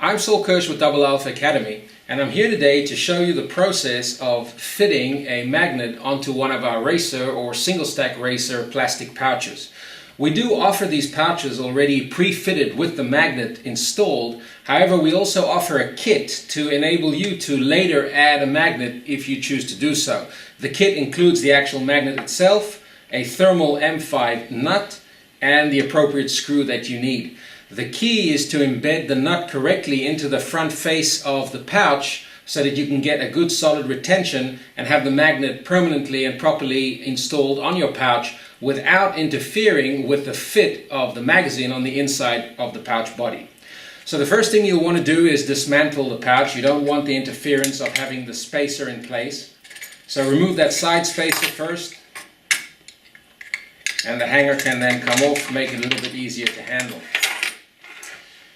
I'm Saul Kirsch with Double Alpha Academy, and I'm here today to show you the process of fitting a magnet onto one of our racer or single stack racer plastic pouches. We do offer these pouches already pre-fitted with the magnet installed. However, we also offer a kit to enable you to later add a magnet if you choose to do so. The kit includes the actual magnet itself, a thermal M5 nut, and the appropriate screw that you need. The key is to embed the nut correctly into the front face of the pouch so that you can get a good solid retention and have the magnet permanently and properly installed on your pouch without interfering with the fit of the magazine on the inside of the pouch body. So the first thing you'll want to do is dismantle the pouch. You don't want the interference of having the spacer in place. So remove that side spacer first, and the hanger can then come off, make it a little bit easier to handle.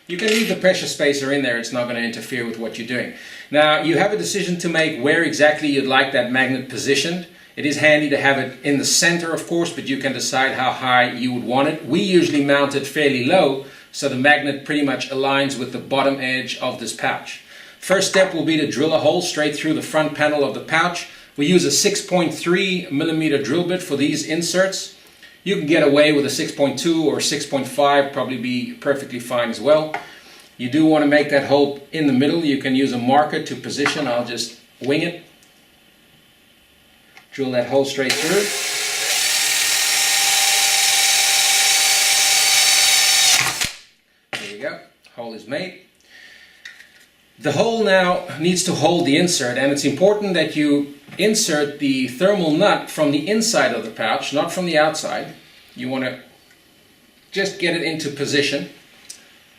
You can leave the pressure spacer in there, it's not going to interfere with what you're doing. Now you have a decision to make where exactly you'd like that magnet positioned. It is handy to have it in the center, of course, but you can decide how high you would want it. We usually mount it fairly low, so the magnet pretty much aligns with the bottom edge of this pouch. First step will be to drill a hole straight through the front panel of the pouch. We use a 6.3mm drill bit for these inserts. You can get away with a 6.2 or 6.5, probably be perfectly fine as well. You do want to make that hole in the middle. You can use a marker to position. I'll just wing it. Drill that hole straight through. There you go. Hole is made. The hole now needs to hold the insert, and it's important that you insert the thermal nut from the inside of the pouch, not from the outside. You want to just get it into position,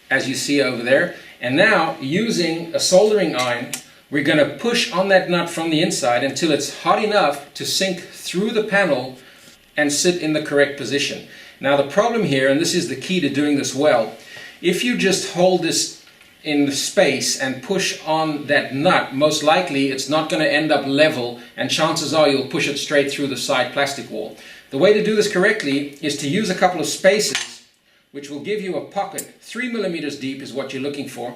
as you see over there. And now, using a soldering iron, we're going to push on that nut from the inside until it's hot enough to sink through the panel and sit in the correct position. Now the problem here, and this is the key to doing this well, if you just hold this in space and push on that nut, most likely it's not going to end up level, and chances are you'll push it straight through the side plastic wall. The way to do this correctly is to use a couple of spacers, which will give you a pocket. 3mm deep is what you're looking for.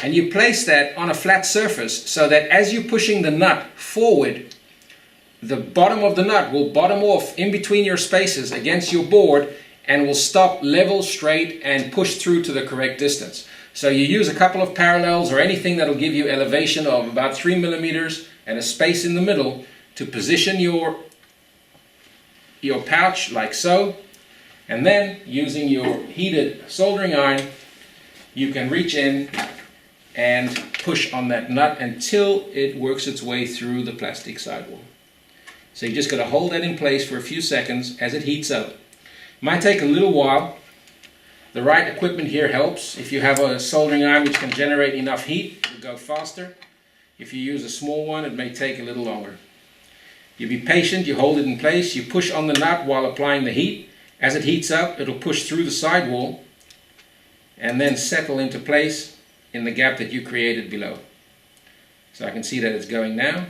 And you place that on a flat surface so that as you're pushing the nut forward, the bottom of the nut will bottom off in between your spacers against your board and will stop level, straight, and push through to the correct distance. So you use a couple of parallels or anything that will give you elevation of about 3mm and a space in the middle to position your pouch like so. And then using your heated soldering iron, you can reach in and push on that nut until it works its way through the plastic sidewall. So you just got to hold that in place for a few seconds as it heats up. It might take a little while. The right equipment here helps. If you have a soldering iron which can generate enough heat, it'll go faster. If you use a small one, it may take a little longer. You be patient, you hold it in place, you push on the nut while applying the heat. As it heats up, it'll push through the sidewall and then settle into place in the gap that you created below. So I can see that it's going now.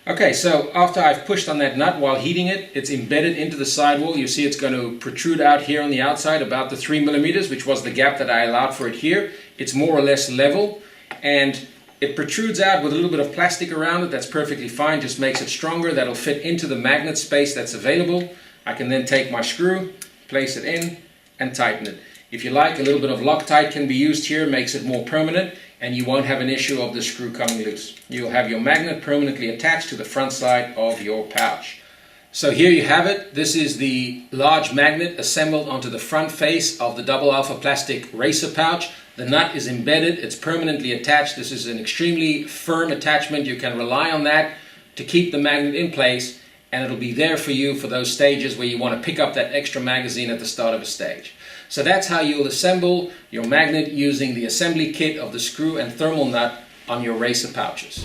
Okay, so after I've pushed on that nut while heating it, it's embedded into the sidewall. You see it's going to protrude out here on the outside about the 3mm, which was the gap that I allowed for it here. It's more or less level, and it protrudes out with a little bit of plastic around it. That's perfectly fine, just makes it stronger. That'll fit into the magnet space that's available. I can then take my screw, place it in, and tighten it. If you like, a little bit of Loctite can be used here, makes it more permanent, and you won't have an issue of the screw coming loose. You'll have your magnet permanently attached to the front side of your pouch. So here you have it. This is the large magnet assembled onto the front face of the Double Alpha plastic racer pouch. The nut is embedded, it's permanently attached. This is an extremely firm attachment. You can rely on that to keep the magnet in place, and it'll be there for you for those stages where you want to pick up that extra magazine at the start of a stage. So that's how you'll assemble your magnet using the assembly kit of the screw and thermal nut on your racer pouches.